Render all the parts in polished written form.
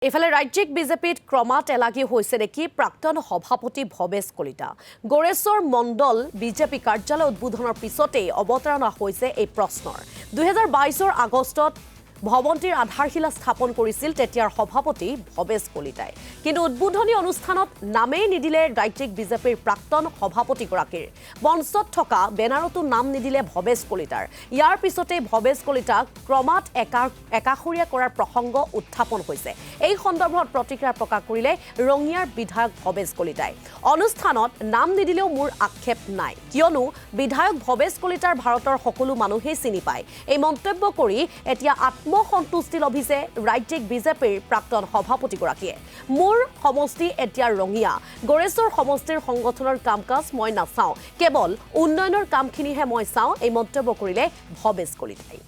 ইফালে ৰাজ্যিক বিজেপিত ক্ৰমাৎ এলাগী হৈছে নেকি প্ৰাক্তন সভাপতি ভৱেশ কলিতা। গড়েশ্বৰ মণ্ডল বিজেপি কাৰ্যালয় উদ্বোধনৰ পিছতেই অৱতাৰণা হৈছে এই প্ৰশ্নৰ। 2022 আগষ্টত ভৱন্তীৰ আধাৰশিলা স্থাপন কৰিছিল তেতিয়াৰ সভাপতি ভৱেশ কলিতাই। কিন্তু উদ্বোধনী অনুষ্ঠানত নামেই নিদিলে ৰাজ্যিক বিজেপিৰ প্ৰাক্তন সভাপতিগৰাকীৰ। মঞ্চত থকা বেনাৰতো নাম নিদিলে ভৱেশ কলিতাৰ। ইয়াৰ পিছতেই ভৱেশ কলিতাক ক্ৰমাৎ একাষৰীয়া কৰাৰ প্ৰসংগ উত্থাপন হৈছে। এই সন্দৰ্ভত প্ৰতিক্ৰিয়া প্ৰকাশ কৰিলে ৰঙিয়াৰ বিধায়ক ভৱেশ কলিতাই। অনুষ্ঠানত নাম নিদিলেও মোৰ আক্ষেপ নাই, কিয়নো বিধায়ক ভৱেশ কলিতাৰ ভাৰতৰ সকলো মানুহেই চিনি পায়। এই মন্তব্য কৰি এতিয়া আত্মসন্তুষ্টি লভিছে ৰাজ্যিক বিজেপিৰ প্ৰাক্তন সভাপতিগৰাকীয়ে। মোৰ সমষ্টি এতিয়া ৰঙিয়া, গড়েশ্বৰ সমষ্টিৰ সংগঠনৰ কাম কাজ মই নাচাওঁ, কেৱল উন্নয়নৰ কামখিনিহে মই চাওঁ, এই মন্তব্য কৰিলে ভৱেশ কলিতাই।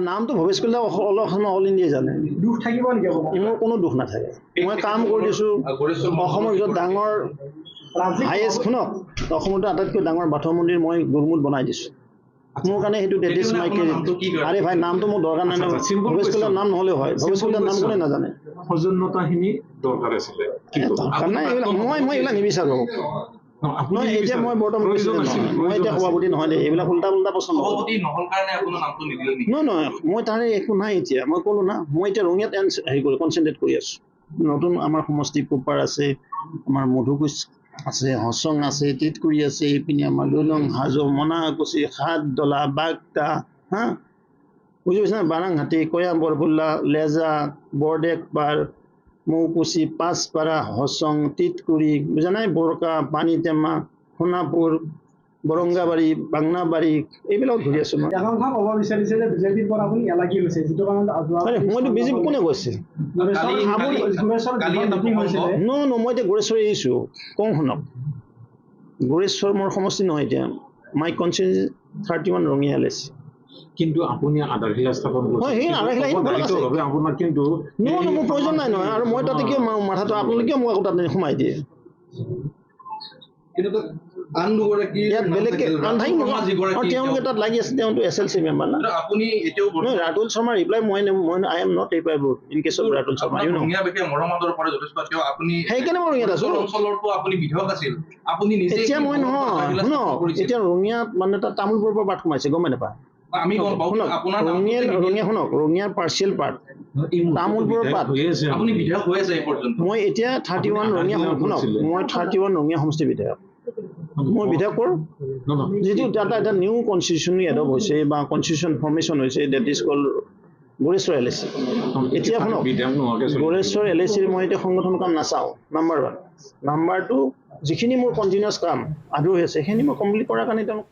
নামটো ভৱেশ কলিতা অল ইণ্ডিয়া জানে, দুখ থাকিব নেকি? মোৰ কোনো দুখ নাথাকে। মই কাম কৰি দিছোঁ অসমৰ ভিতৰত ডাঙৰ হাইয়েষ্ট শুনক, অসমতো আটাইতকৈ ডাঙৰ বাথৌ মন্দিৰ মই গুৰুমুত বনাই দিছোঁ। মোৰ কাৰণে সেইটো ডেট ইজ মাই ক্ৰেডিট। আৰে ভাই, নামটো মোৰ দৰকাৰ নাই নহয়। ভৱেশ কলিতাৰ নাম নহ'লেও হয়, ভৱেশ কলিতাৰ নাম কোনে নাজানে। সৌজন্যতাখিনি দৰকাৰ আছিলে, দৰকাৰ নাই এইবিলাক, মই এইবিলাক নিবিচাৰোঁ। এতিয়া মই বৰ্তমান মই এতিয়া সভাপতি নহয় দেই, এইবিলাক উল্টা প্ৰশ্ন নহয়। মই তাৰে একো নাই এতিয়া, মই ক'লো না, মই এতিয়া ৰঙিয়াত হেৰি কৰি কনচেনট্ৰেট কৰি আছোঁ। নতুন আমাৰ সমষ্টি কোপাৰ আছে, আমাৰ মধুকুচ আছে, হচং আছে, টিটকুৰি আছে, এইপিনে আমাৰ দৈলং, হাজো, মনাকুচি, সাতডলা, বাগদা, হা বুজি পাইছে না, বাৰাংহাটী, কয়াম, বৰফুল্লা, লেজা, বৰডেকপাৰ, মৌকুচি, পাঁচপাৰা, হচং, টিটকুৰি, বুজা নাই, বৰকা, পানীটেমা, সোণাপুৰ, বৰংগাবাৰী, বাংনাবাৰী, এইবিলাক ঘূৰি আছোঁ মই। একাংশ ক'ব বিচাৰিছে যে বিজেপিৰ পৰা আপুনি এলাগী হৈছে, যিটো কাৰণত মইতো বিজেপি কোনে কৈছে? মই এতিয়া গড়েশ্বৰ এৰিছোঁ, কওঁ শুনক। গড়েশ্বৰ মোৰ সমষ্টি নহয় এতিয়া, মাই কনষ্টিটিউৱেঞ্চি 31 ৰঙিয়া LAC। কিন্তু আপুনি আধাৰশিলা স্থাপন কৰিছে আপোনাৰ, কিন্তু মোৰ প্ৰয়োজন নাই নহয়। আৰু মই তাতে কিয় মাথাটো, আপোনালোকে মোক আকৌ তাতে সোমাই দিয়ে। ইয়াত বেলেগকে তেওঁলোকে তাত লাগি আছে, তেওঁটো SLC মেম্বাৰ না। ৰাতুল শৰ্মা ৰিপ্লাই মই I am not repliable in case of Ratul Sharma. সেইকাৰণে মই ৰঙিয়াত আছোঁ। এতিয়া মই নহয়, শুনক, এতিয়া ৰঙিয়াত মানে তাত তামোলপুৰৰ পৰা পাত সোমাইছে, গম নাপায়। ৰঙিয়া শুনক, ৰঙিয়াৰ পাৰ্চিয়েল পাৰ্ট তামোলপুৰৰ পাত। মই এতিয়া 31 ৰঙিয়া, শুনক, মই 31 ৰঙিয়া সমষ্টি বিধায়ক। মই বিধায়ক কৰোঁ, যিটো এটা নিউ কনষ্টিটিউশ্যন এডপ্ট হৈছে বা কনষ্টিটিউশ্যন ফৰ্মেশ্যন হৈছে, ডেট ইজ কল গড়েশ্বৰ LAC। এতিয়া শুনক, গড়েশ্বৰ LACৰ মই এতিয়া সংগঠন কাম নাচাওঁ, নাম্বাৰ 1। নাম্বাৰ 2, যিখিনি মোৰ কণ্টিনিউৱাছ কাম আধৰুৱা হৈ আছে, সেইখিনি মই কমপ্লিট কৰাৰ কাৰণে তেওঁলোক